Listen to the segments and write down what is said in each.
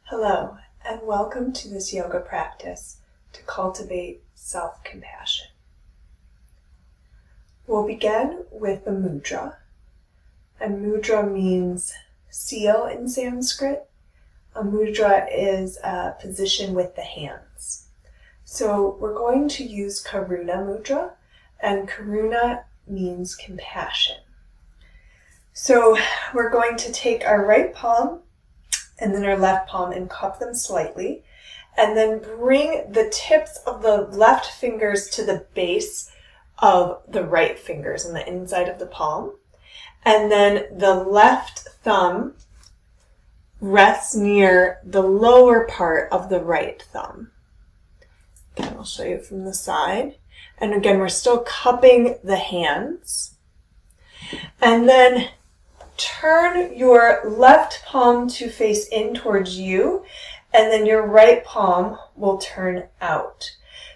Hello, and welcome to this yoga practice to cultivate self-compassion. We'll begin with the mudra, and mudra means seal in Sanskrit. A mudra is a position with the hands. So we're going to use karuna mudra, and karuna means compassion. So we're going to take our right palm and then our left palm and cup them slightly, and then bring the tips of the left fingers to the base of the right fingers on the inside of the palm. And then the left thumb rests near the lower part of the right thumb. Again, I'll show you from the side. And again, we're still cupping the hands. And then turn your left palm to face in towards you, and then your right palm will turn out.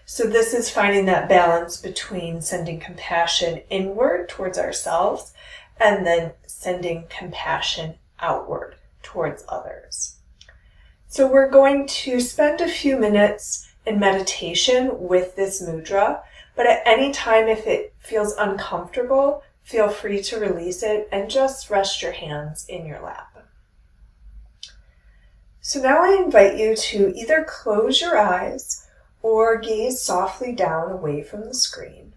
So this is finding that balance between sending compassion inward towards ourselves and then sending compassion outward towards others. So we're going to spend a few minutes in meditation with this mudra, but at any time if it feels uncomfortable, feel free to release it and just rest your hands in your lap. So now I invite you to either close your eyes or gaze softly down away from the screen.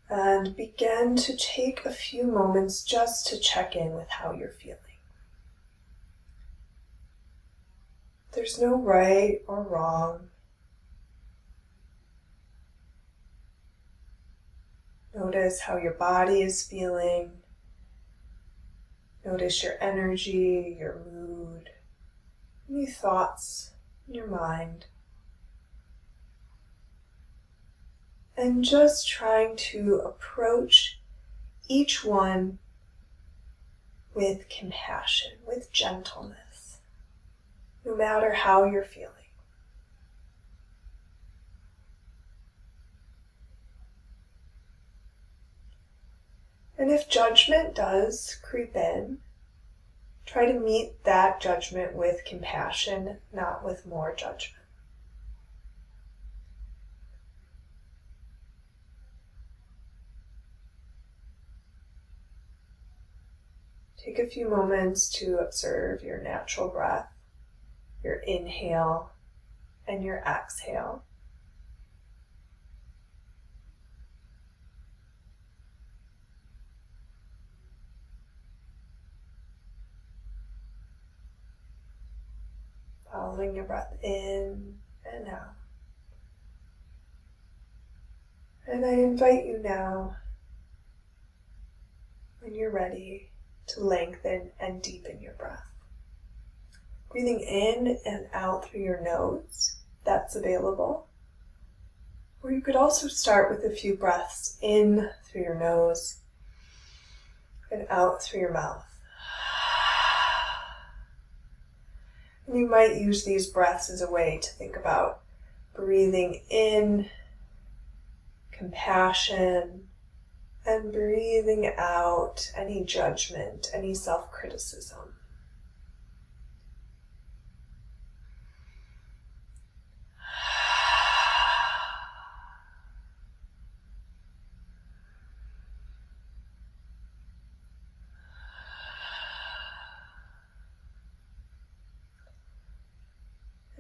And begin to take a few moments just to check in with how you're feeling. There's no right or wrong. Notice how your body is feeling. Notice your energy, your mood, any thoughts in your mind. And just trying to approach each one with compassion, with gentleness, no matter how you're feeling. And if judgment does creep in, try to meet that judgment with compassion, not with more judgment. Take a few moments to observe your natural breath, your inhale and your exhale. Following your breath in and out. And I invite you now, when you're ready, to lengthen and deepen your breath. Breathing in and out through your nose, that's available. Or you could also start with a few breaths in through your nose and out through your mouth. And you might use these breaths as a way to think about breathing in compassion and breathing out any judgment, any self-criticism.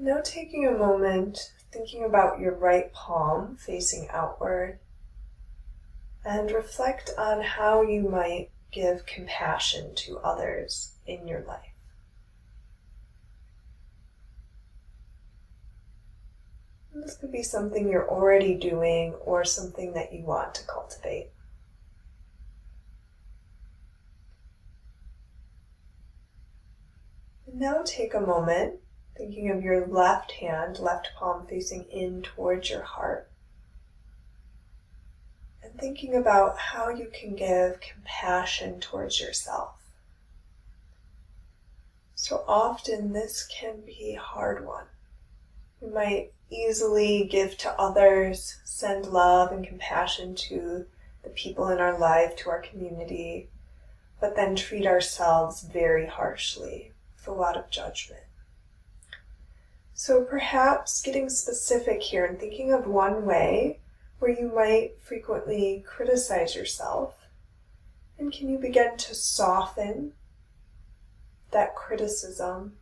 Now taking a moment, thinking about your right palm facing outward, and reflect on how you might give compassion to others in your life. And this could be something you're already doing or something that you want to cultivate. And now take a moment thinking of your left hand, left palm facing in towards your heart. And thinking about how you can give compassion towards yourself. So often this can be a hard one. We might easily give to others, send love and compassion to the people in our life, to our community, but then treat ourselves very harshly a lot of judgment. So perhaps getting specific here and thinking of one way where you might frequently criticize yourself. And can you begin to soften that criticism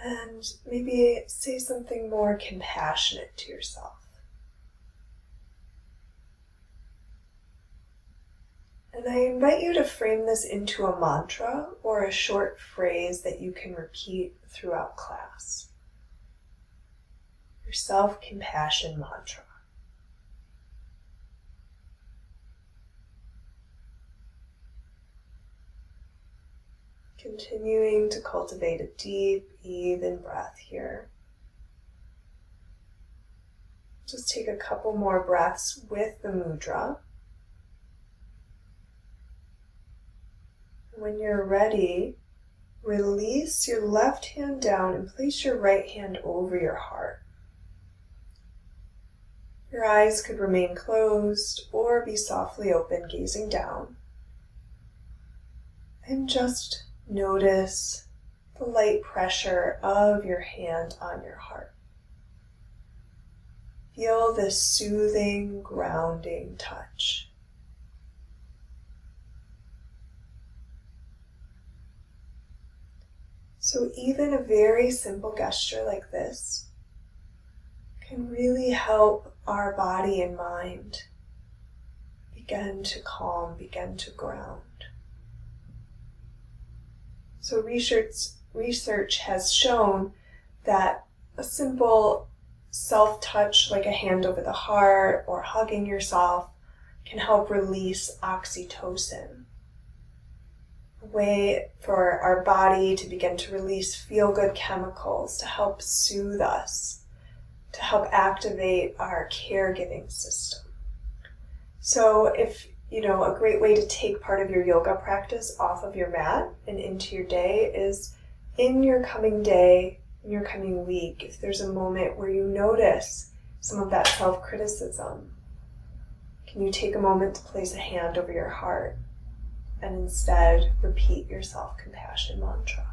and maybe say something more compassionate to yourself? And I invite you to frame this into a mantra or a short phrase that you can repeat throughout class. Your self-compassion mantra. Continuing to cultivate a deep, even breath here. Just take a couple more breaths with the mudra. When you're ready, release your left hand down and place your right hand over your heart. Your eyes could remain closed or be softly open, gazing down. And just notice the light pressure of your hand on your heart. Feel this soothing, grounding touch. So even a very simple gesture like this can really help our body and mind begin to calm, begin to ground. So research has shown that a simple self-touch like a hand over the heart or hugging yourself can help release oxytocin. A way for our body to begin to release feel-good chemicals to help soothe us, to help activate our caregiving system. So if a great way to take part of your yoga practice off of your mat and into your day is in your coming day, in your coming week, if there's a moment where you notice some of that self-criticism, can you take a moment to place a hand over your heart and instead repeat your self-compassion mantra?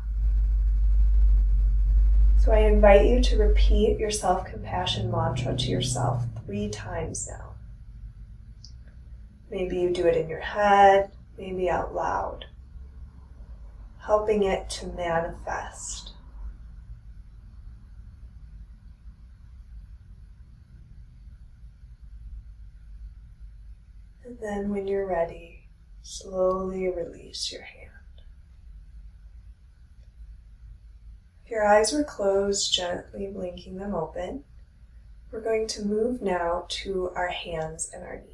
So I invite you to repeat your self-compassion mantra to yourself 3 times now. Maybe you do it in your head, maybe out loud, helping it to manifest. And then when you're ready, slowly release your hand. If your eyes were closed, gently blinking them open. We're going to move now to our hands and our knees.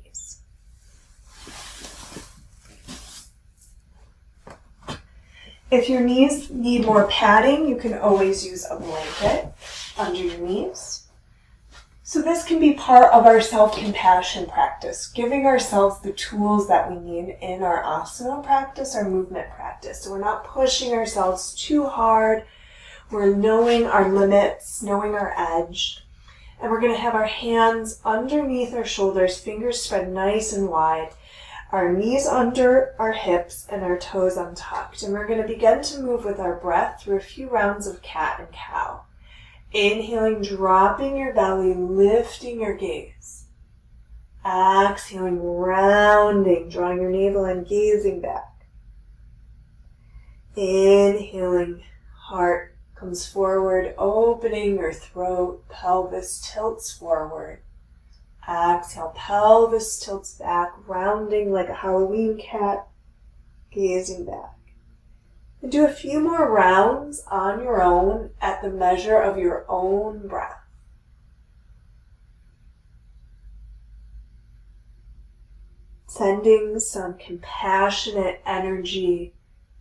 If your knees need more padding, you can always use a blanket under your knees. So this can be part of our self-compassion practice, giving ourselves the tools that we need in our asana practice, our movement practice. So we're not pushing ourselves too hard. We're knowing our limits, knowing our edge. And we're going to have our hands underneath our shoulders, fingers spread nice and wide. Our knees under our hips and our toes untucked. And we're going to begin to move with our breath through a few rounds of cat and cow. Inhaling, dropping your belly, lifting your gaze. Exhaling, rounding, drawing your navel and gazing back. Inhaling, heart comes forward, opening your throat, pelvis tilts forward. Exhale, pelvis tilts back, rounding like a Halloween cat, gazing back. And do a few more rounds on your own at the measure of your own breath. Sending some compassionate energy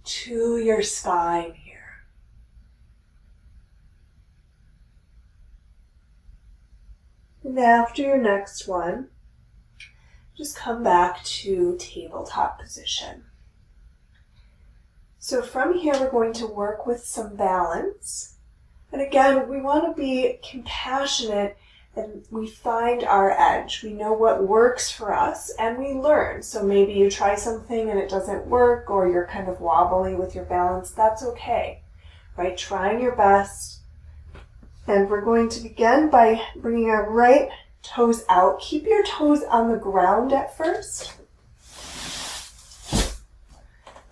to your spine here. And after your next one, just come back to tabletop position. So from here, we're going to work with some balance. And again, we want to be compassionate and we find our edge. We know what works for us and we learn. So maybe you try something and it doesn't work, or you're kind of wobbly with your balance. That's okay, right? Trying your best. And we're going to begin by bringing our right toes out. Keep your toes on the ground at first.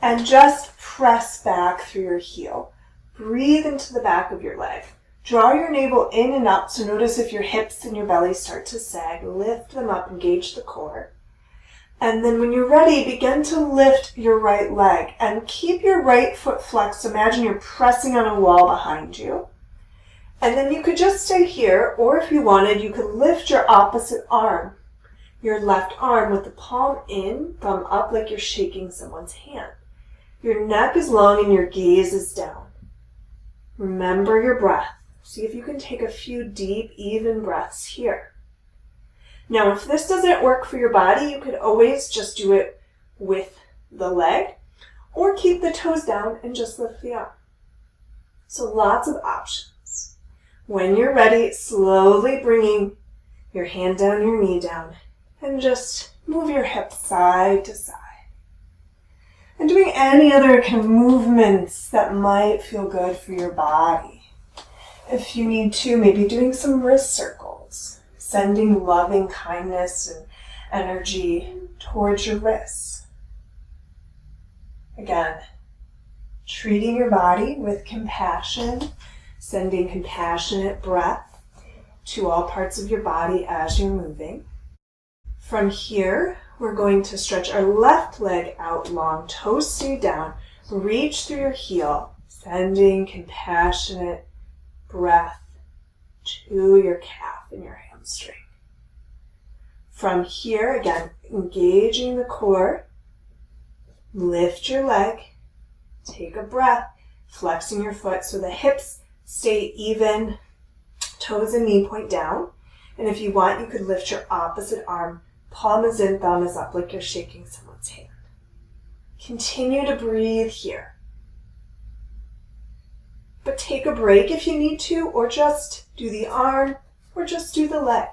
And just press back through your heel. Breathe into the back of your leg. Draw your navel in and up, so notice if your hips and your belly start to sag. Lift them up, engage the core. And then when you're ready, begin to lift your right leg and keep your right foot flexed. Imagine you're pressing on a wall behind you. And then you could just stay here, or if you wanted, you could lift your opposite arm, your left arm with the palm in, thumb up like you're shaking someone's hand. Your neck is long and your gaze is down. Remember your breath. See if you can take a few deep, even breaths here. Now, if this doesn't work for your body, you could always just do it with the leg, or keep the toes down and just lift the arm. So lots of options. When you're ready, slowly bringing your hand down, your knee down, and just move your hips side to side. And doing any other kind of movements that might feel good for your body. If you need to, maybe doing some wrist circles, sending loving kindness and energy towards your wrists. Again, treating your body with compassion, sending compassionate breath to all parts of your body as you're moving. From here, we're going to stretch our left leg out long, toes stay down, reach through your heel, sending compassionate breath to your calf and your hamstring. From here, again, engaging the core, lift your leg, take a breath, flexing your foot so the hips stay even, toes and knee point down. And if you want, you could lift your opposite arm, palm is in, thumb is up, like you're shaking someone's hand. Continue to breathe here. But take a break if you need to, or just do the arm, or just do the leg.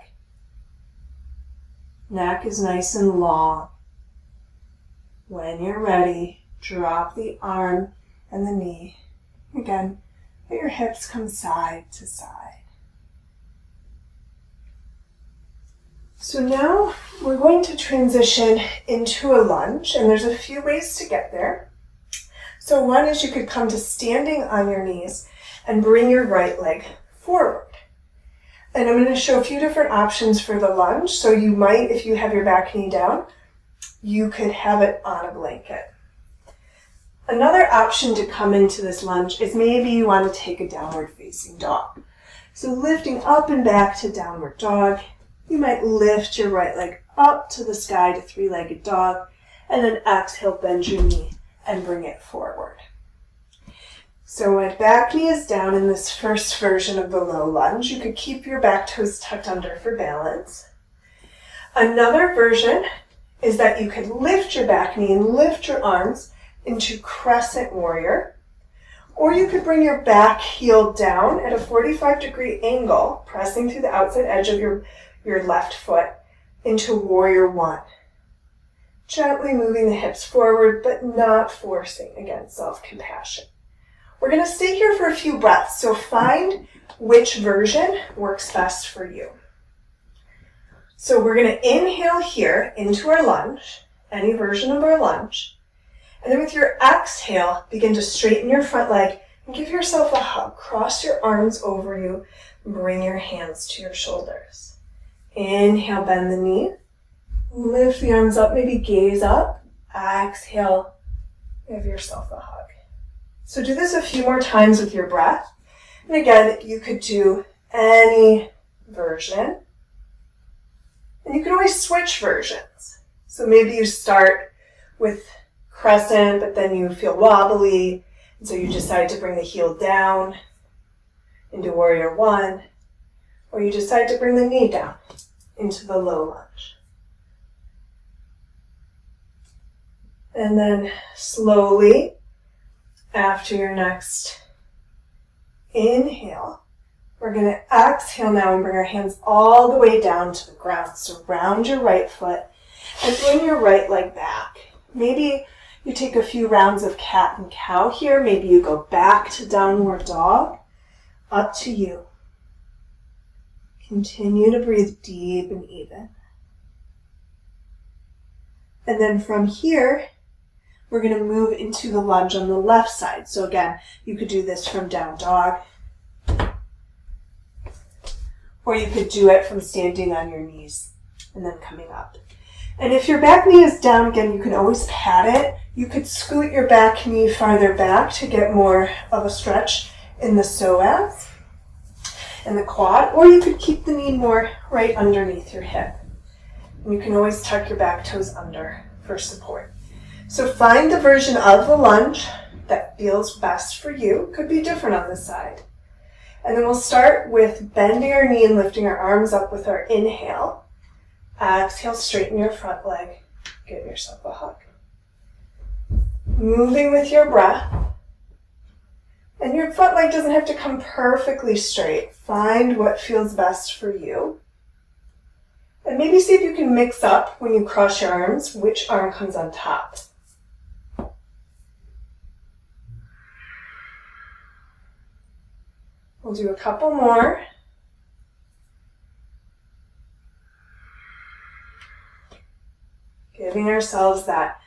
Neck is nice and long. When you're ready, drop the arm and the knee. Again, let your hips come side to side. So now we're going to transition into a lunge, and there's a few ways to get there. So one is you could come to standing on your knees and bring your right leg forward. And I'm going to show a few different options for the lunge. So you might, if you have your back knee down, you could have it on a blanket. Another option to come into this lunge is maybe you want to take a downward facing dog. So lifting up and back to downward dog, you might lift your right leg up to the sky to three-legged dog, and then exhale, bend your knee and bring it forward. So my back knee is down in this first version of the low lunge. You could keep your back toes tucked under for balance. Another version is that you could lift your back knee and lift your arms into crescent warrior. Or you could bring your back heel down at a 45-degree angle, pressing through the outside edge of your left foot into warrior one. Gently moving the hips forward, but not forcing, again, self-compassion. We're going to stay here for a few breaths, so find which version works best for you. So we're going to inhale here into our lunge, any version of our lunge. And then with your exhale, begin to straighten your front leg and give yourself a hug. Cross your arms over you, bring your hands to your shoulders. Inhale, bend the knee. Lift the arms up, maybe gaze up. Exhale, give yourself a hug. So do this a few more times with your breath. And again, you could do any version. And you can always switch versions. So maybe you start with crescent, but then you feel wobbly, and so you decide to bring the heel down into warrior one, or you decide to bring the knee down into the low lunge. And then slowly, after your next inhale, We're going to exhale now and bring our hands all the way down to the ground. So round your right foot and bring your right leg back. Maybe you take a few rounds of cat and cow here. Maybe you go back to downward dog. Up to you. Continue to breathe deep and even. And then from here, we're going to move into the lunge on the left side. So again, you could do this from down dog, or you could do it from standing on your knees and then coming up. And if your back knee is down, again, you can always pat it. You could scoot your back knee farther back to get more of a stretch in the psoas and the quad, or you could keep the knee more right underneath your hip. And you can always tuck your back toes under for support. So find the version of the lunge that feels best for you. Could be different on this side. And then we'll start with bending our knee and lifting our arms up with our inhale. Exhale, straighten your front leg. Give yourself a hug. Moving with your breath. And your front leg doesn't have to come perfectly straight. Find what feels best for you. And maybe see if you can mix up when you cross your arms, which arm comes on top. We'll do a couple more. Giving ourselves that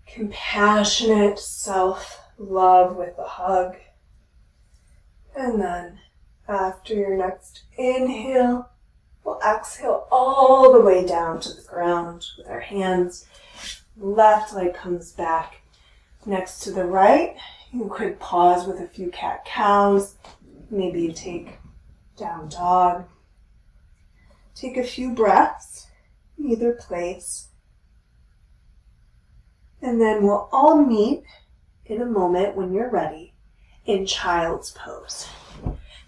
compassionate self-love with a hug. And then after your next inhale, we'll exhale all the way down to the ground with our hands. Left leg comes back next to the right. You could pause with a few cat-cows. Maybe you take down dog. Take a few breaths in either place. And then we'll all meet in a moment when you're ready in child's pose.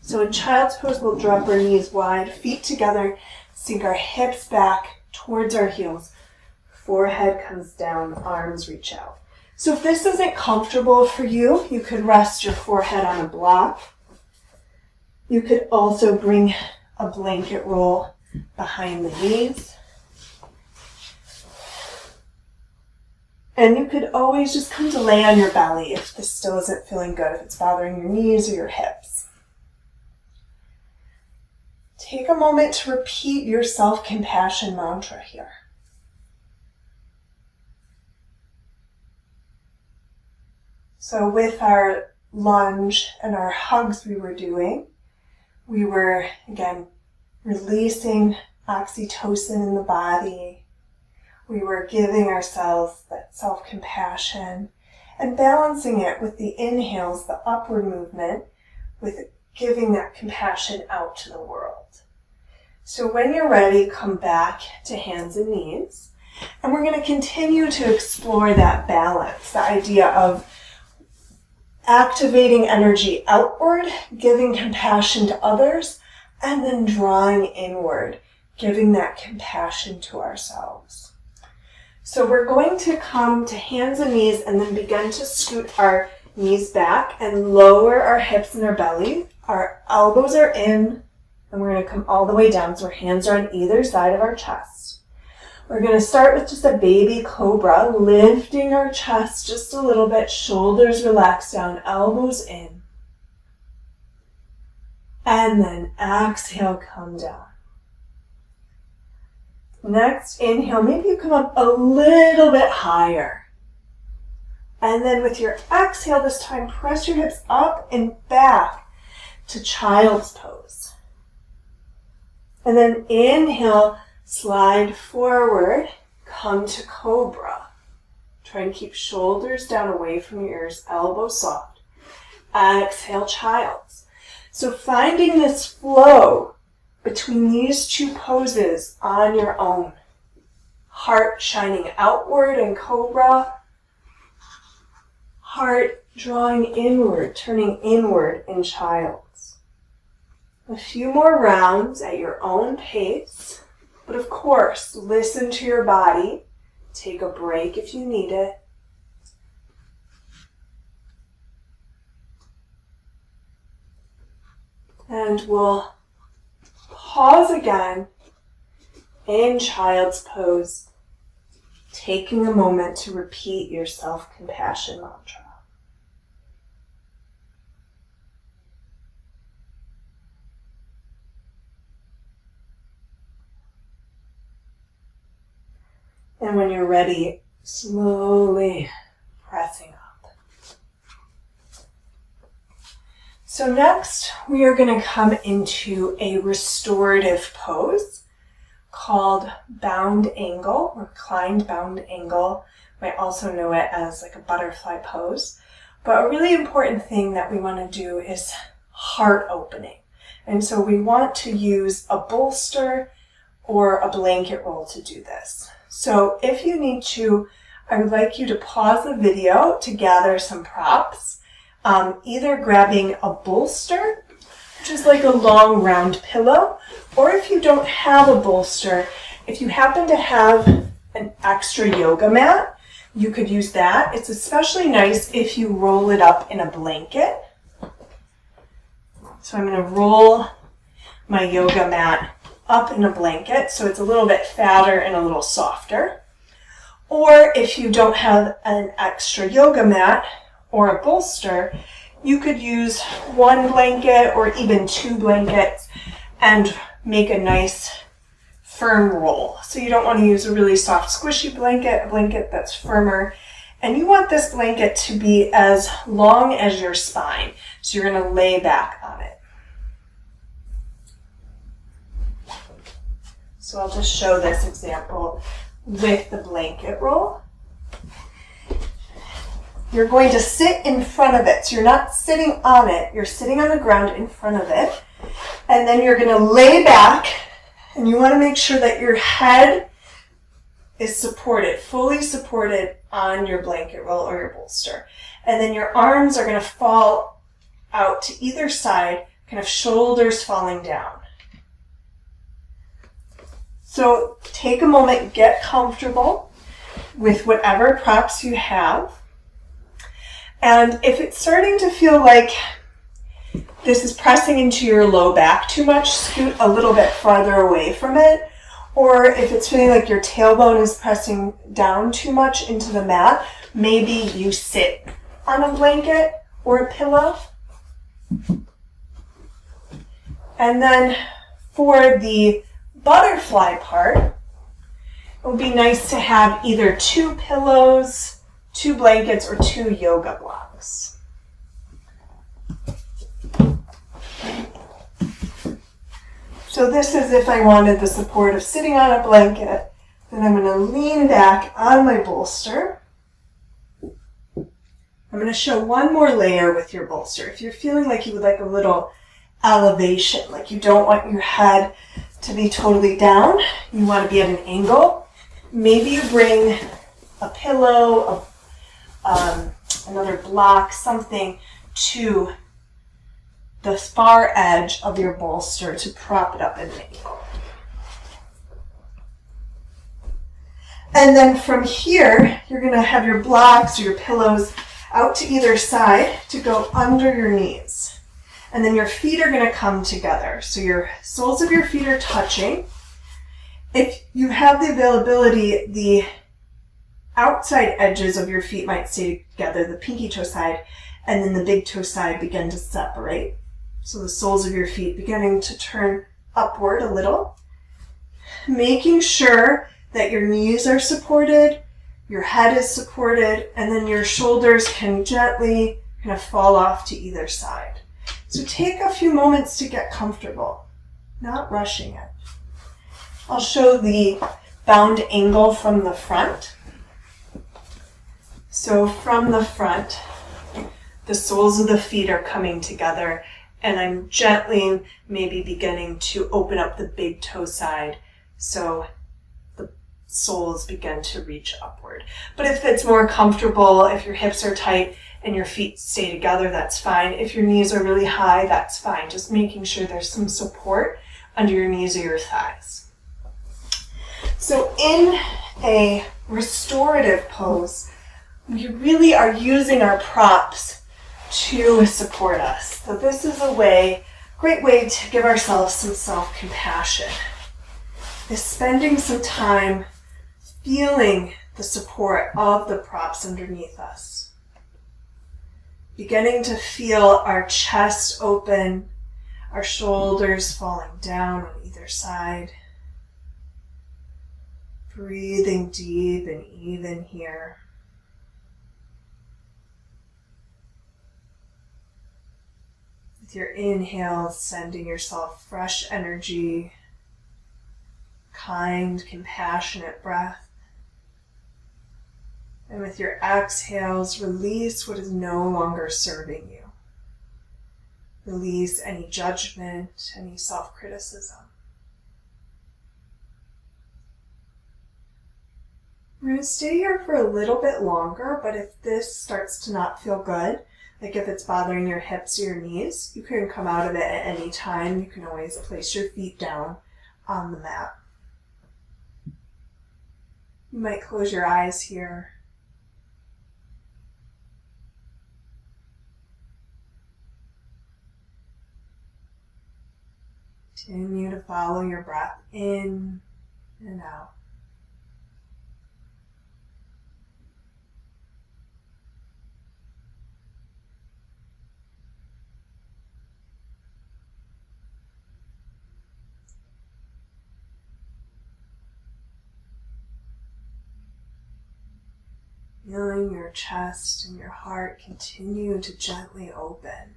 So in child's pose, we'll drop our knees wide, feet together, sink our hips back towards our heels. Forehead comes down, arms reach out. So if this isn't comfortable for you, you could rest your forehead on a block. You could also bring a blanket roll behind the knees. And you could always just come to lay on your belly if this still isn't feeling good, if it's bothering your knees or your hips. Take a moment to repeat your self-compassion mantra here. So with our lunge and our hugs we were, again, releasing oxytocin in the body. We were giving ourselves that self-compassion and balancing it with the inhales, the upward movement, with giving that compassion out to the world. So when you're ready, come back to hands and knees. And we're going to continue to explore that balance, the idea of activating energy outward, giving compassion to others, and then drawing inward, giving that compassion to ourselves. So we're going to come to hands and knees and then begin to scoot our knees back and lower our hips and our belly. Our elbows are in, and we're going to come all the way down, so our hands are on either side of our chest. We're going to start with just a baby cobra, lifting our chest just a little bit, shoulders relaxed down, elbows in. And then exhale, come down. Next, inhale, maybe you come up a little bit higher. And then with your exhale this time, press your hips up and back to child's pose. And then inhale, slide forward, come to cobra. Try and keep shoulders down away from your ears, elbows soft. Exhale, child's. So finding this flow between these two poses on your own. Heart shining outward in cobra. Heart drawing inward, turning inward in child's. A few more rounds at your own pace. But of course, listen to your body. Take a break if you need it. And we'll pause again in child's pose, taking a moment to repeat your self-compassion mantra. And when you're ready, slowly pressing up. So next, we are going to come into a restorative pose called bound angle, or reclined bound angle. You might also know it as like a butterfly pose. But a really important thing that we want to do is heart opening. And so we want to use a bolster or a blanket roll to do this. So if you need to, I would like you to pause the video to gather some props. Either grabbing a bolster, which is like a long round pillow, or if you don't have a bolster, if you happen to have an extra yoga mat, you could use that. It's especially nice if you roll it up in a blanket. So I'm going to roll my yoga mat up in a blanket so it's a little bit fatter and a little softer. Or if you don't have an extra yoga mat or a bolster, you could use one blanket or even two blankets and make a nice firm roll. So you don't want to use a really soft squishy blanket, a blanket that's firmer. And you want this blanket to be as long as your spine. So you're going to lay back on it. So I'll just show this example with the blanket roll. You're going to sit in front of it. So you're not sitting on it. You're sitting on the ground in front of it. And then you're going to lay back. And you want to make sure that your head is supported, fully supported on your blanket roll or your bolster. And then your arms are going to fall out to either side, kind of shoulders falling down. So take a moment, get comfortable with whatever props you have. And if it's starting to feel like this is pressing into your low back too much, scoot a little bit farther away from it. Or if it's feeling like your tailbone is pressing down too much into the mat, maybe you sit on a blanket or a pillow. And then for the butterfly part, it would be nice to have either two pillows, two blankets, or two yoga blocks. So this is if I wanted the support of sitting on a blanket, then I'm going to lean back on my bolster. I'm going to show one more layer with your bolster. If you're feeling like you would like a little elevation, like you don't want your head to be totally down, you want to be at an angle, maybe you bring a pillow, another block, something to the far edge of your bolster to prop it up at an angle. And then from here, you're going to have your blocks or your pillows out to either side to go under your knees. And then your feet are going to come together. So your soles of your feet are touching. If you have the availability, the outside edges of your feet might stay together, the pinky toe side, and then the big toe side begin to separate. So the soles of your feet beginning to turn upward a little. Making sure that your knees are supported, your head is supported, and then your shoulders can gently kind of fall off to either side. So take a few moments to get comfortable, not rushing it. I'll show the bound angle from the front. So from the front, the soles of the feet are coming together, and I'm gently maybe beginning to open up the big toe side so the soles begin to reach upward. But if it's more comfortable, if your hips are tight and your feet stay together, that's fine. If your knees are really high, that's fine. Just making sure there's some support under your knees or your thighs. So in a restorative pose, we really are using our props to support us. So this is a way Great way to give ourselves some self-compassion is spending some time feeling the support of the props underneath us. Beginning to feel our chest open, our shoulders falling down on either side. Breathing deep and even here. With your inhale, sending yourself fresh energy, kind, compassionate breath. And with your exhales, release what is no longer serving you. Release any judgment, any self-criticism. We're going to stay here for a little bit longer, but if this starts to not feel good, like if it's bothering your hips or your knees, you can come out of it at any time. You can always place your feet down on the mat. You might close your eyes here. Continue to follow your breath in and out. Feeling your chest and your heart continue to gently open.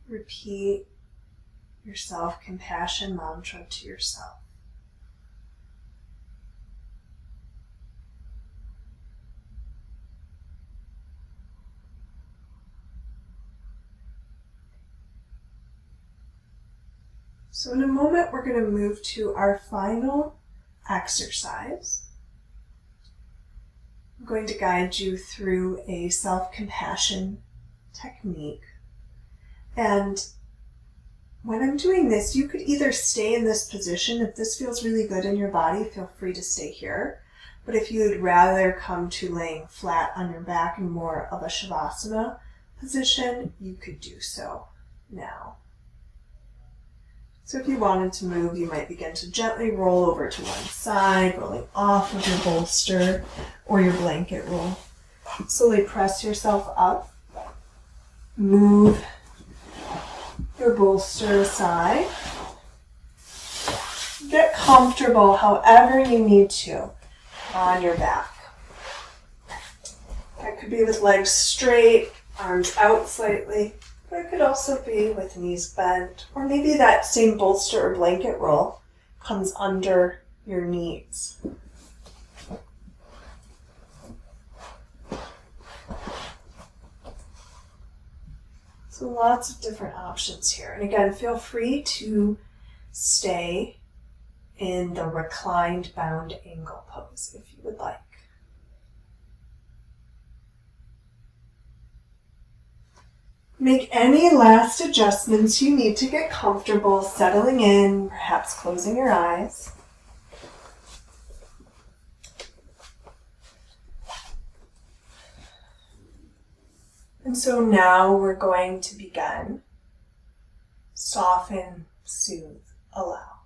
Repeat your self-compassion mantra to yourself. So in a moment, we're going to move to our final exercise. I'm going to guide you through a self-compassion technique. And when I'm doing this, you could either stay in this position. If this feels really good in your body, feel free to stay here. But if you'd rather come to laying flat on your back in more of a shavasana position, you could do so now. So if you wanted to move, you might begin to gently roll over to one side, rolling off of your bolster or your blanket roll. Slowly press yourself up. Move your bolster aside. Get comfortable however you need to on your back. That could be with legs straight, arms out slightly, but it could also be with knees bent, or maybe that same bolster or blanket roll comes under your knees. So lots of different options here. And again, feel free to stay in the reclined bound angle pose if you would like. Make any last adjustments you need to get comfortable settling in, perhaps closing your eyes. And so now we're going to begin. Soften, soothe, allow.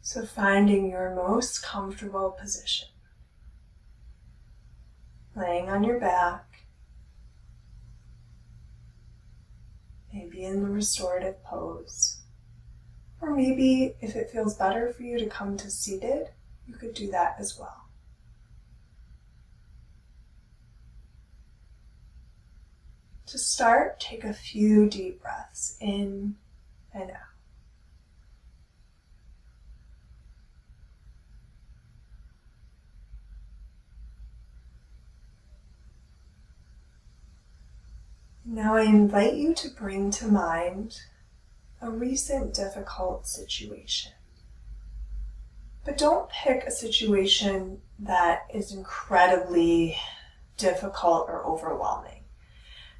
So finding your most comfortable position. Laying on your back, maybe in the restorative pose, or maybe if it feels better for you to come to seated, you could do that as well. To start, take a few deep breaths in and out. Now I invite you to bring to mind a recent difficult situation. But don't pick a situation that is incredibly difficult or overwhelming.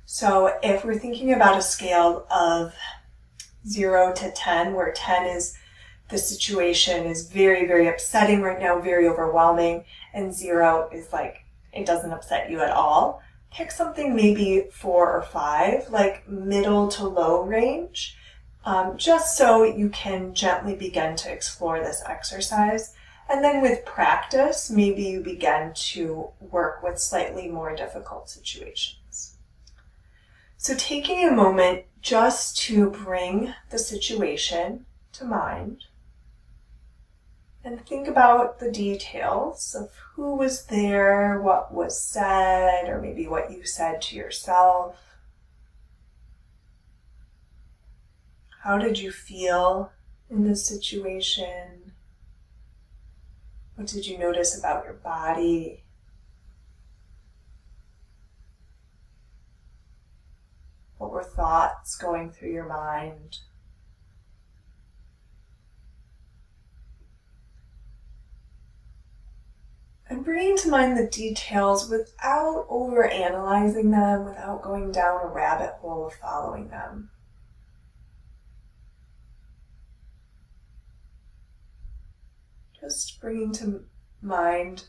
So if we're thinking about a scale of 0 to 10, where 10 is the situation is very, very upsetting right now, very overwhelming, and 0 is like, it doesn't upset you at all. Pick something maybe 4 or 5, like middle to low range, just so you can gently begin to explore this exercise. And then with practice, maybe you begin to work with slightly more difficult situations. So taking a moment just to bring the situation to mind and think about the details of who was there, what was said, or maybe what you said to yourself. How did you feel in this situation? What did you notice about your body? What were thoughts going through your mind? And bringing to mind the details without overanalyzing them, without going down a rabbit hole of following them. Just bringing to mind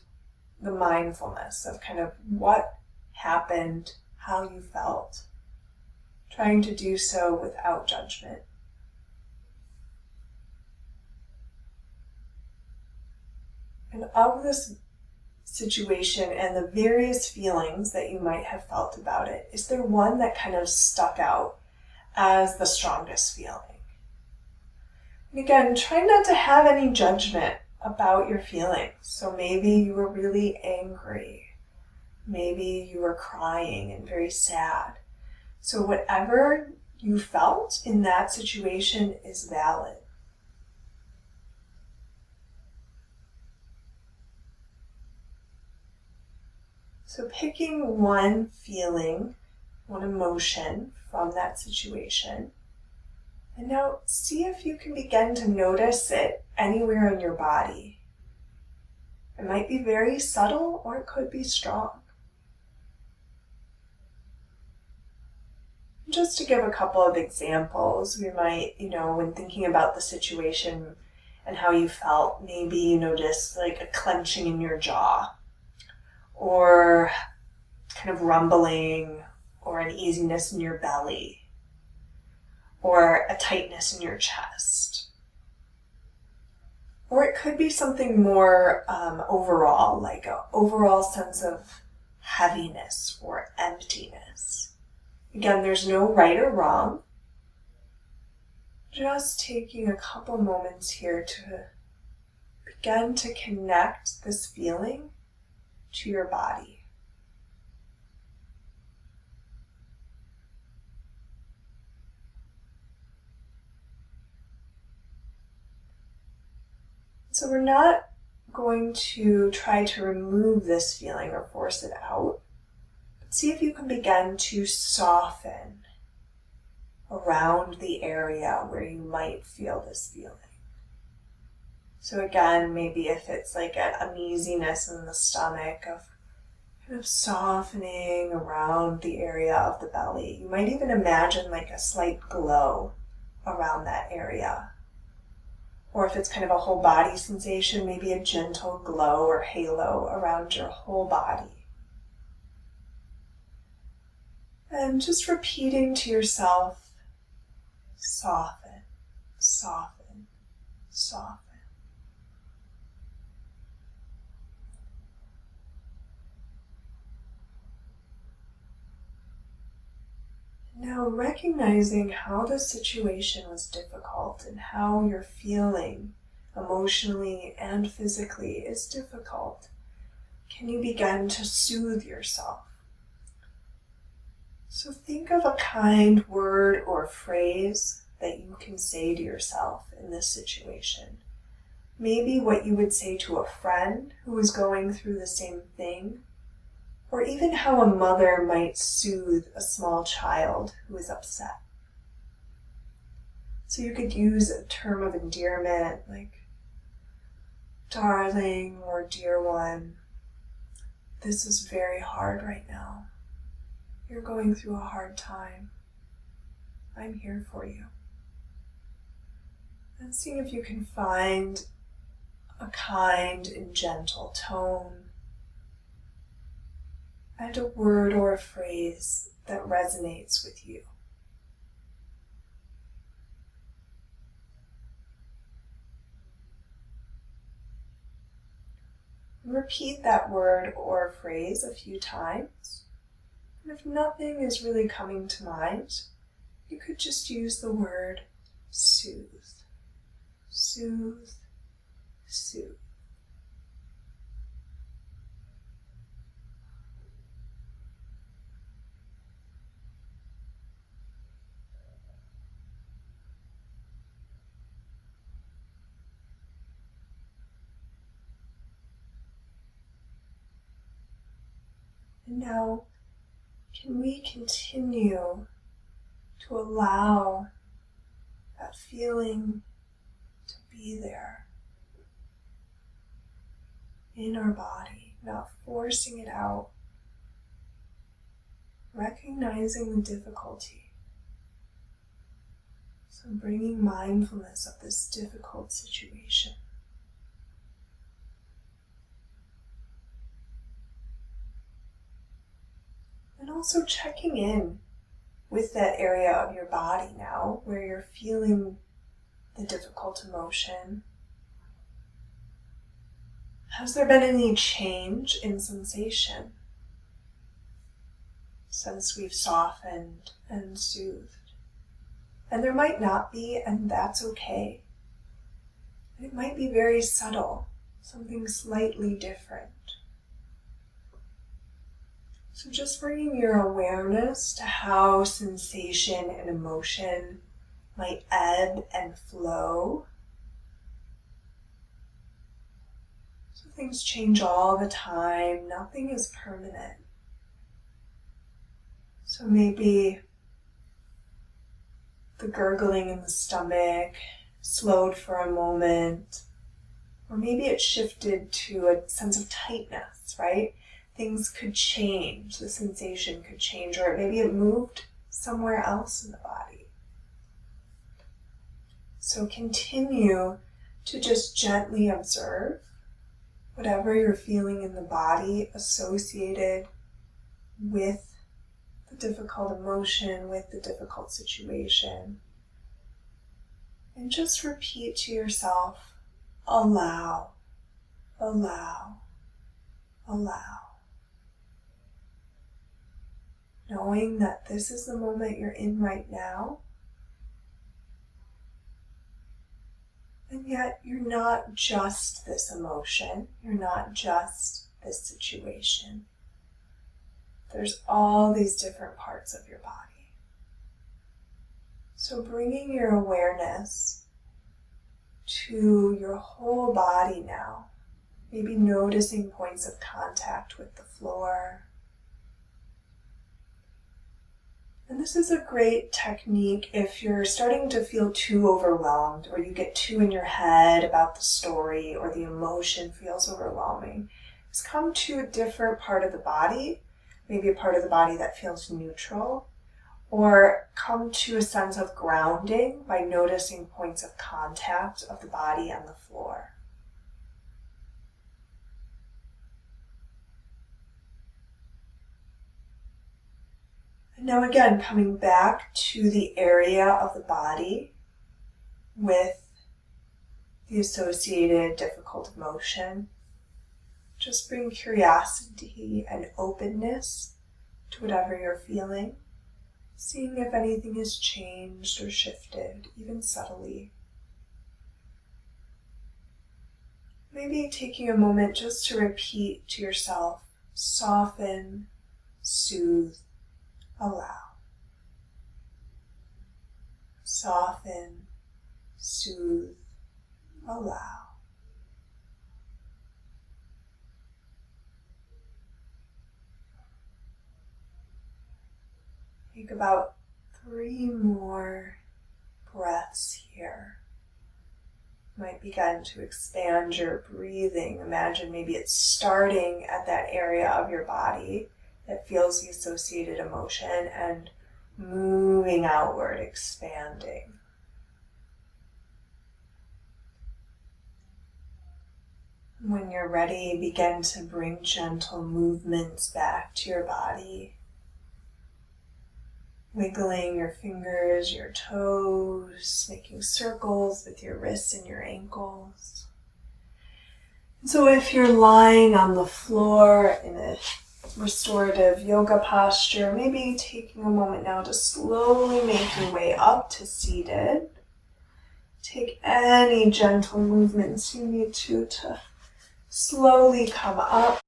the mindfulness of kind of what happened, how you felt. Trying to do so without judgment. And of this situation and the various feelings that you might have felt about it, is there one that kind of stuck out as the strongest feeling? And again, try not to have any judgment about your feelings. So maybe you were really angry. Maybe you were crying and very sad. So whatever you felt in that situation is valid. So picking one feeling, one emotion from that situation, and now see if you can begin to notice it anywhere in your body. It might be very subtle or it could be strong. Just to give a couple of examples, we might, when thinking about the situation and how you felt, maybe you noticed like a clenching in your jaw, or kind of rumbling, or an easiness in your belly, or a tightness in your chest. Or it could be something more overall, like an overall sense of heaviness or emptiness. Again, there's no right or wrong. Just taking a couple moments here to begin to connect this feeling to your body. So we're not going to try to remove this feeling or force it out, but see if you can begin to soften around the area where you might feel this feeling. So again, maybe if it's like an uneasiness in the stomach, of kind of softening around the area of the belly. You might even imagine like a slight glow around that area. Or if it's kind of a whole body sensation, maybe a gentle glow or halo around your whole body. And just repeating to yourself, soften, soften, soften. Now recognizing how the situation was difficult and how you're feeling emotionally and physically is difficult, can you begin to soothe yourself? So think of a kind word or phrase that you can say to yourself in this situation. Maybe what you would say to a friend who is going through the same thing, or even how a mother might soothe a small child who is upset. So you could use a term of endearment like, darling or dear one, this is very hard right now. You're going through a hard time. I'm here for you. And seeing if you can find a kind and gentle tone and a word or a phrase that resonates with you. Repeat that word or phrase a few times. And if nothing is really coming to mind, you could just use the word soothe. Soothe, soothe. And now, can we continue to allow that feeling to be there in our body, not forcing it out, recognizing the difficulty. So bringing mindfulness of this difficult situation. And also checking in with that area of your body now where you're feeling the difficult emotion. Has there been any change in sensation since we've softened and soothed? And there might not be, and that's okay. It might be very subtle, something slightly different. So just bringing your awareness to how sensation and emotion might ebb and flow. So things change all the time, nothing is permanent. So maybe the gurgling in the stomach slowed for a moment, or maybe it shifted to a sense of tightness, right? Things could change, the sensation could change, or maybe it moved somewhere else in the body. So continue to just gently observe whatever you're feeling in the body associated with the difficult emotion, with the difficult situation. And just repeat to yourself, allow, allow, allow. Knowing that this is the moment you're in right now, and yet you're not just this emotion, you're not just this situation. There's all these different parts of your body. So bringing your awareness to your whole body now, maybe noticing points of contact with the floor. And this is a great technique if you're starting to feel too overwhelmed, or you get too in your head about the story, or the emotion feels overwhelming. Just come to a different part of the body, maybe a part of the body that feels neutral, or come to a sense of grounding by noticing points of contact of the body and the floor. And now again, coming back to the area of the body with the associated difficult emotion. Just bring curiosity and openness to whatever you're feeling, seeing if anything has changed or shifted, even subtly. Maybe taking a moment just to repeat to yourself, soften, soothe, allow. Soften, soothe, allow. Take about 3 more breaths here. You might begin to expand your breathing. Imagine maybe it's starting at that area of your body that feels the associated emotion and moving outward, expanding. When you're ready, begin to bring gentle movements back to your body. Wiggling your fingers, your toes, making circles with your wrists and your ankles. So if you're lying on the floor in a restorative yoga posture, maybe taking a moment now to slowly make your way up to seated. Take any gentle movements you need to slowly come up.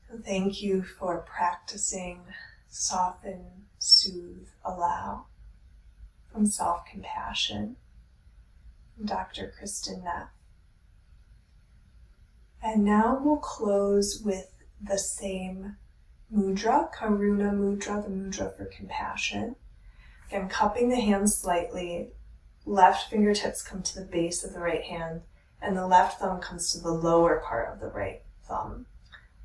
So thank you for practicing soften, soothe, allow from Self-Compassion, from Dr. Kristen Neff. And now we'll close with the same mudra, Karuna mudra, the mudra for compassion. Again, cupping the hands slightly, left fingertips come to the base of the right hand, and the left thumb comes to the lower part of the right thumb.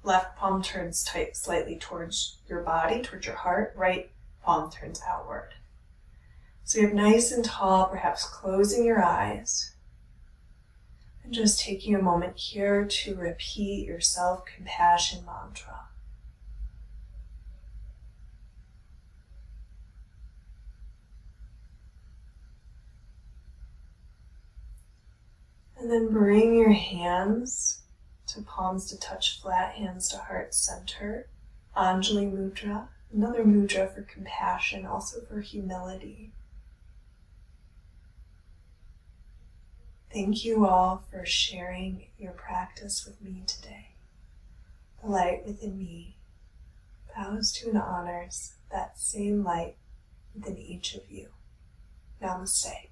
Left palm turns tight slightly towards your body, towards your heart. Right palm turns outward. So you're nice and tall, perhaps closing your eyes. And just taking a moment here to repeat your self-compassion mantra. And then bring your hands to palms to touch flat, hands to heart center. Anjali mudra, another mudra for compassion, also for humility. Thank you all for sharing your practice with me today. The light within me bows to and honors that same light within each of you. Namaste.